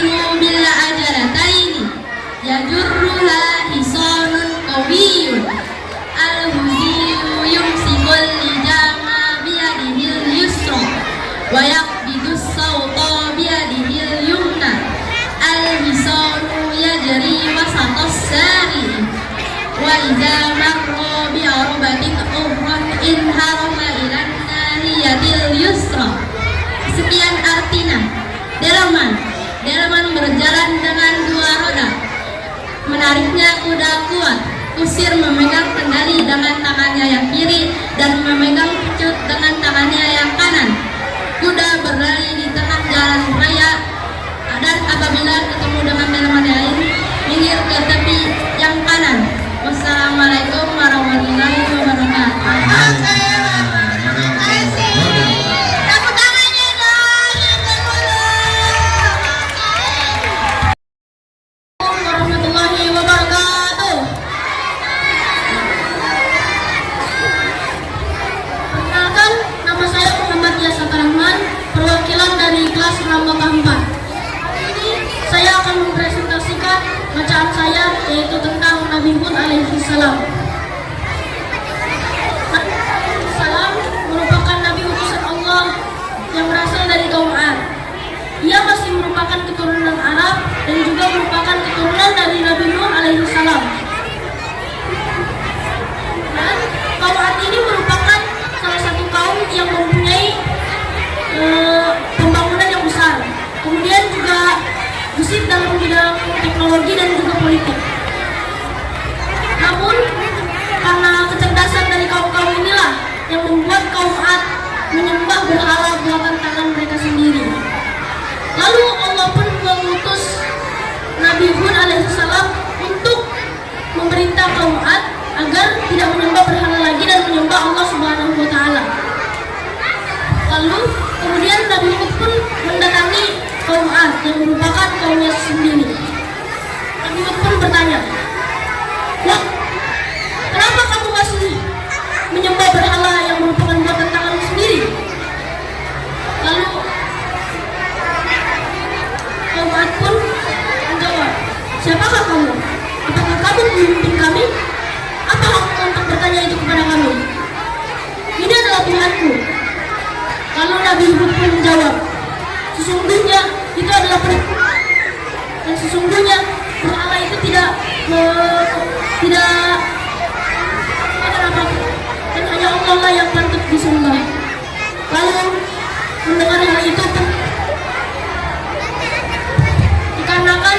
yuqsimu bil ajalataini yajurruha hisanun qawiyyun al-hudiyu yumsikul lijama biyadihil yusra wa yaqbidus sawta biyadihil yumna al-hisanu yajri wasatas sari wa idza marra bi arbatin ukhran in harama ilan nahiyatil yusra. Sekian artinya. Delman berjalan dengan dua roda, menariknya kuda kuat. Kusir memegang kendali dengan tangannya yang kiri dan memegang pecut dengan tangannya yang kanan. Kuda berlari di tengah jalan raya, dan apabila ketemu dengan delman lain, minggir ke tepi yang kanan. Wassalamualaikum warahmatullahi wabarakatuh. Saya akan mempresentasikan bacaan saya, yaitu tentang Nabi Hud alaihi salam. Salam merupakan Nabi utusan Allah yang berasal dari kaum Ad. Ia masih merupakan keturunan Arab dan juga merupakan keturunan dari Nabi Nuh alaihi salam. Dan kaum Ad ini merupakan salah satu kaum yang mempunyai pembangunan yang besar. Kemudian juga gesit dalam bidang teknologi dan juga politik. Namun karena kecerdasan dari kaum-kaum inilah yang membuat kaum Ad menyembah berhala buatan tangan mereka sendiri. Lalu Allah pun mengutus Nabi Hud alaihissalam untuk memerintah kaum Ad agar tidak menyembah berhala lagi dan menyembah Allah Subhanahu wa taala. Lalu kemudian Nabi Hud pun mendatangi kaum Ad yang merupakan kaumnya sendiri. Nabi Hud pun bertanya, "Wah, kenapa kamu masih menyembah berhala yang merupakan buatan tanganmu sendiri?" Lalu kaum Ad pun menjawab, "Siapakah kamu? Apakah kamu pemimpin kami? Apa hakmu untuk bertanya itu kepada kami? Ini adalah Tuhanku." Lalu Nabi Hud pun menjawab, "Sesungguhnya itu adalah perintah, dan sesungguhnya berhala itu tidak apa, dan hanya Allah lah yang patut disembah." Lalu mendengar hal itu pun, dikarenakan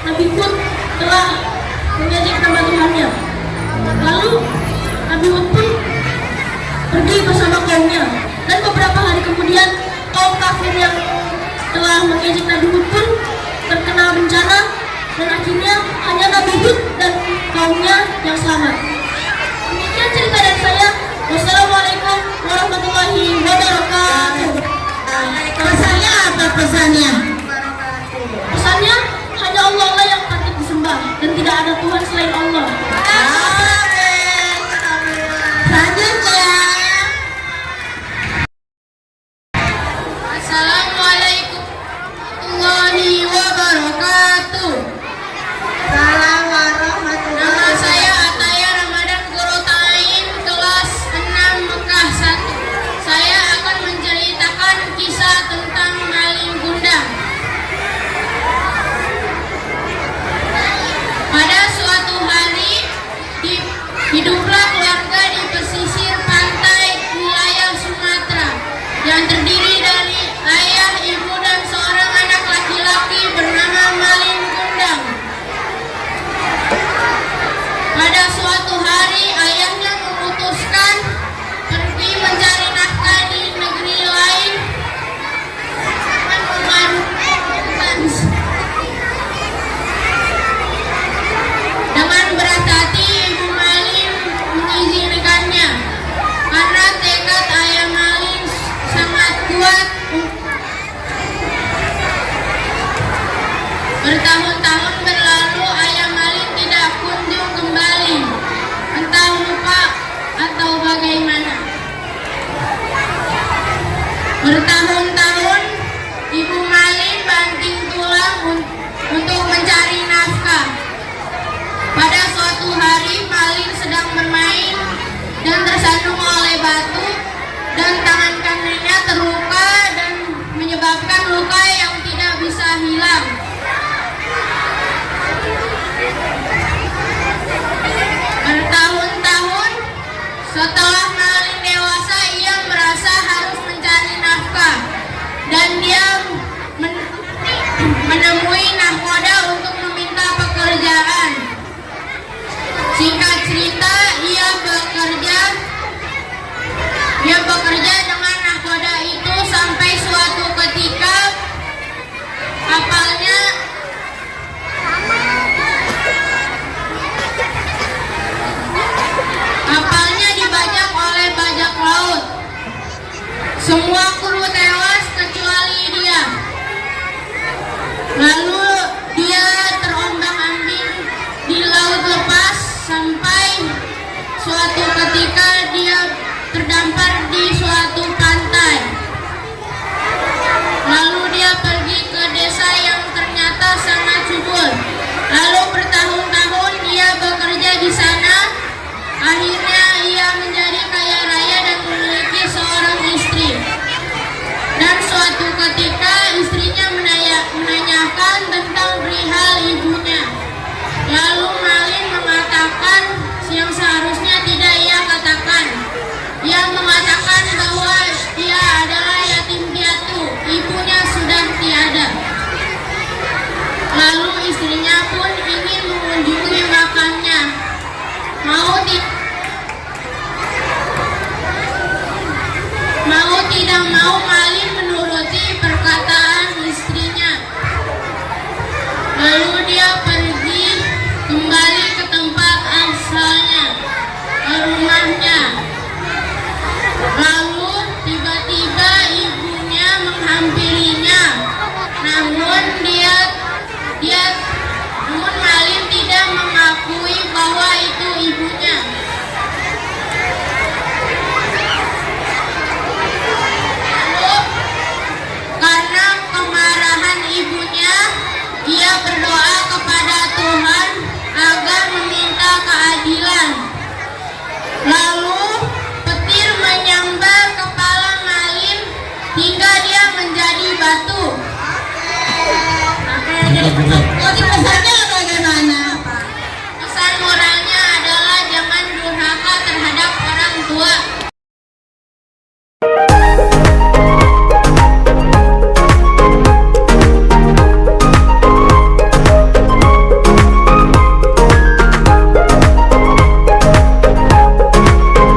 Nabi Hud telah mengejek nama Tuhannya, lalu Nabi Hud pun pergi bersama kaumnya. Dan beberapa hari kemudian kaum kafir yang telah mengejek Nabi Hud pun terkena bencana, dan akhirnya hanya Nabi Hud dan kaumnya yang selamat. Demikian cerita dari saya. Wassalamualaikum warahmatullahi wabarakatuh. Pesannya apa pesannya? Pesannya hanya Allah lah yang patut disembah dan tidak ada Tuhan selain Allah. Selanjutnya, Assalamualaikum warahmatullahi wabarakatuh. salam warahmatullahi Nama saya Ataya Ramadan, guru Ta'in kelas 6 Mekah 1. Saya akan menceritakan kisah tentang maling gundang. Pada suatu hari, hiduplah keluarga di pesisir pantai wilayah Sumatera yang terdiri dari ayah, ibu, dan seorang anak laki-laki bernama Maling Gundang. Pada suatu hari, ayahnya memutuskan pergi mencari nafkah di negeri lain dengan berat hati. Ibu Maling mengizinkannya karena tekad ayah Maling sangat kuat. Bertahun-tahun berlalu, ayah Maling tidak kunjung kembali, entah lupa atau bagaimana. Bertahun-tahun Ibu Maling banting tulang dan tersandung oleh batu, dan tangan kanannya terluka dan menyebabkan luka yang tidak bisa hilang. Bertahun-tahun setelah Malin dewasa, ia merasa harus mencari nafkah, dan dia menemui nahkoda untuk meminta pekerjaan. Singkat cerita, ia bekerja dengan nahkoda itu sampai suatu ketika kapalnya dibajak oleh bajak laut. Semua kru tewas kecuali dia. Lalu dia terombang-ambing di laut lepas sampai suatu ketika dia terdampar di suatu pantai. Lalu dia pergi ke desa yang ternyata sangat subur. Lalu bertahun-tahun ia bekerja di sana. Akhirnya ia menjadi kaya raya dan memiliki seorang istri. Dan suatu ketika istrinya menanyakan tentang perihal ibunya. Lalu Malin mengatakan yang seharusnya tidak ia katakan. Ia mengatakan bahwa dia adalah yatim piatu, ibunya sudah tiada. Lalu istrinya pun ingin mengunjungi makamnya. Mau tidak mau Malin menuruti perkataan istrinya. Lalu dia pergi kembali ke tempat asalnya, ke rumahnya. Lalu tiba-tiba ibunya menghampirinya. Namun Malin tidak mengakui bahwa itu ibunya. Lalu karena kemarahan ibunya, ia berdoa kepada Tuhan agar meminta keadilan. Lalu petir menyambar kepala Malin hingga dia menjadi batu. Jadi pesannya